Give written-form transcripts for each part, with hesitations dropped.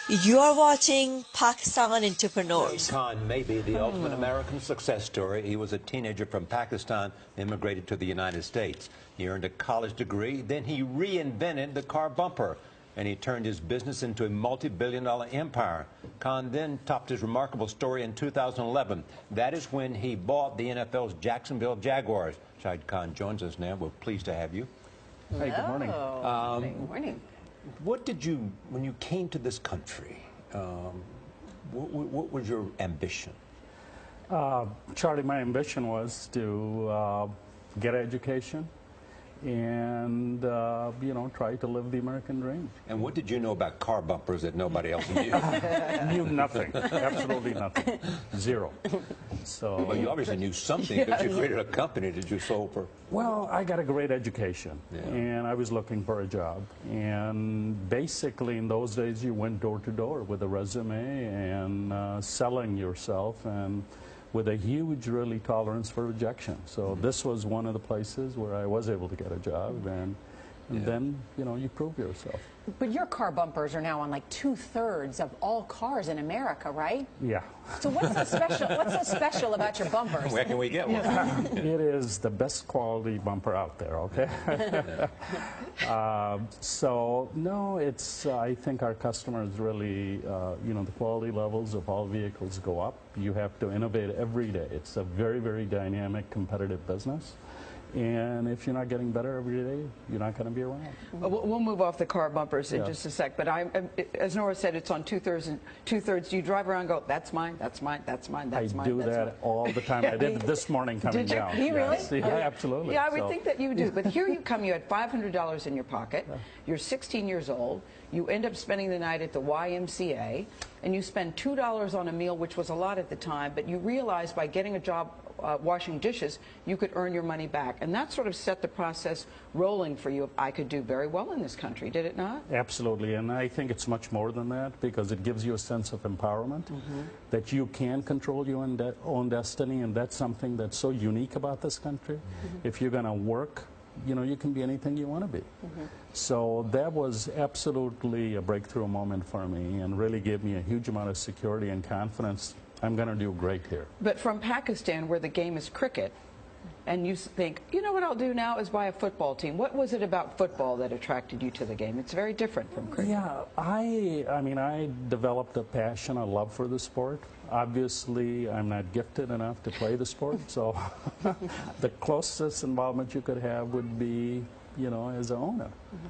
You're watching Pakistan Entrepreneurs. Khan may be the ultimate American success story. He was a teenager from Pakistan, immigrated to the United States. He earned a college degree, then he reinvented the car bumper, and he turned his business into a multi-billion-dollar empire. Khan then topped his remarkable story in 2011. That is when he bought the NFL's Jacksonville Jaguars. Shahid Khan joins us now. We're pleased to have you. Hey, good morning. Good morning. What did you, when you came to this country, what was your ambition? Charlie, my ambition was to get education and, try to live the American dream. And what did you know about car bumpers that nobody else knew? Knew nothing. Absolutely nothing. Zero. So, well, you obviously knew something because you created a company that you sold for. Well, I got a great education, Yeah. and I was looking for a job. And basically, in those days, you went door to door with a resume and selling yourself, and with a huge, really, tolerance for rejection. So this was one of the places where I was able to get a job, and then, you prove yourself. But your car bumpers are now on like 2/3 of all cars in America, right? Yeah. So what's so special about your bumpers? Where can we get one? It is the best quality bumper out there, okay? So, no, it's, I think our customers really, the quality levels of all vehicles go up. You have to innovate every day. It's a very, very dynamic, competitive business. And if you're not getting better every day, you're not going to be around. We'll move off the car bumpers in just a sec. But as Nora said, it's on 2/3 and 2/3. Do you drive around and go, that's mine, that's mine, that's mine, that's mine? I do that all the time. I did this morning coming Did you? down. You really? Yes. Yeah, absolutely. Yeah, I would think that you do. But here you come, you had $500 in your pocket. You're 16 years old. You end up spending the night at the YMCA, and you spend $2 on a meal, which was a lot at the time. But you realize by getting a job washing dishes, you could earn your money back. And that sort of set the process rolling for you. I could do very well in this country, did it not? Absolutely, and I think it's much more than that because it gives you a sense of empowerment, that you can control your own destiny, and that's something that's so unique about this country. If you're going to work, you can be anything you want to be. So that was absolutely a breakthrough moment for me and really gave me a huge amount of security and confidence. I'm going to do great here. But from Pakistan, where the game is cricket, and you think, you know what I'll do now is buy a football team. What was it about football that attracted you to the game? It's very different from cricket. Yeah, I developed a passion, a love for the sport. Obviously, I'm not gifted enough to play the sport, so the closest involvement you could have would be, as an owner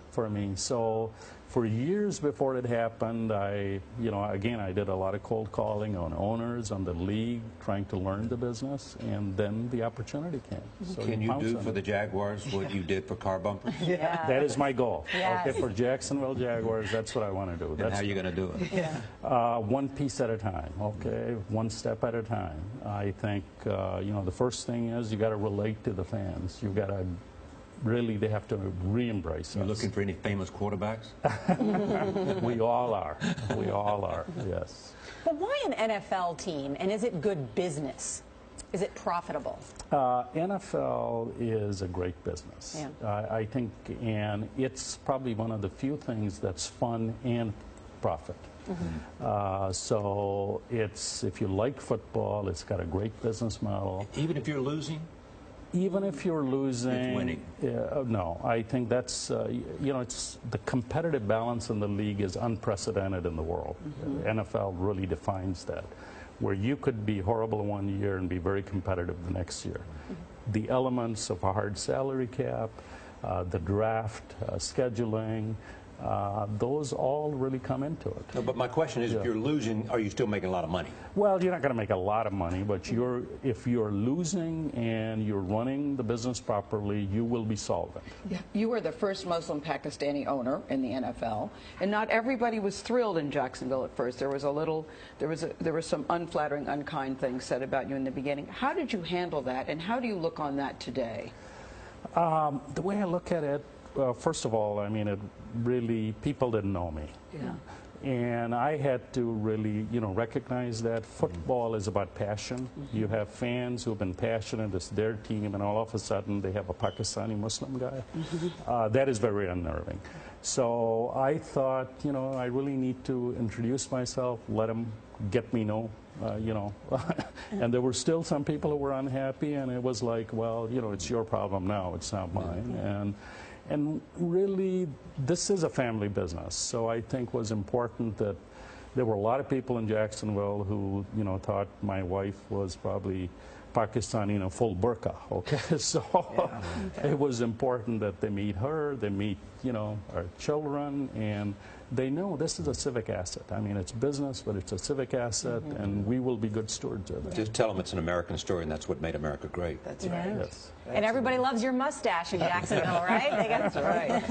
for me. So for years before it happened, I did a lot of cold calling on owners, on the league, trying to learn the business, and then the opportunity came. So Can you do for the Jaguars what you did for car bumpers? Yeah. That is my goal. Yes. Okay, for Jacksonville Jaguars, that's what I want to do. And how are you going to do it? One piece at a time, okay? One step at a time. I think, the first thing is you got to relate to the fans. You got to really, they have to re-embrace us. You looking for any famous quarterbacks? We all are. We all are, yes. But why an NFL team, and is it good business? Is it profitable? NFL is a great business. Yeah. I think, and it's probably one of the few things that's fun and profit. So if you like football, it's got a great business model. Even if you're losing? Even if you're losing, it's winning. No, I think that's it's the competitive balance in the league is unprecedented in the world. NFL really defines that, where you could be horrible one year and be very competitive the next year. The elements of a hard salary cap, the draft, scheduling. Those all really come into it. No, but my question is, if you're losing, are you still making a lot of money? Well, you're not going to make a lot of money, but if you're losing and you're running the business properly, you will be solvent. Yeah. You were the first Muslim Pakistani owner in the NFL, and not everybody was thrilled in Jacksonville at first. There were some unflattering, unkind things said about you in the beginning. How did you handle that, and how do you look on that today? The way I look at it, first of all, it really, people didn't know me. Yeah. And I had to really, recognize that football is about passion. You have fans who have been passionate, it's their team, and all of a sudden they have a Pakistani Muslim guy. That is very unnerving. So I thought, I really need to introduce myself, let them get me know, and there were still some people who were unhappy, and it was like, well, it's your problem now, it's not mine. And really, this is a family business, so I think was important that there were a lot of people in Jacksonville who, thought my wife was probably Pakistani in a full burqa, okay? So it was important that they meet her, they meet, our children, and they know this is a civic asset. I mean, it's business, but it's a civic asset, and we will be good stewards of it. Just tell them it's an American story, and that's what made America great. That's right. Yes. And everybody loves your mustache in Jacksonville, right? That's right.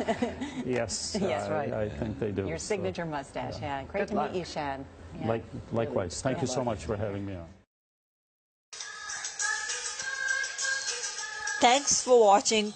Yes. Yes, right. I think they do. Your signature mustache, yeah. Great to meet you, Shad. Yeah. Likewise. Thank you so much for having me on. Thanks for watching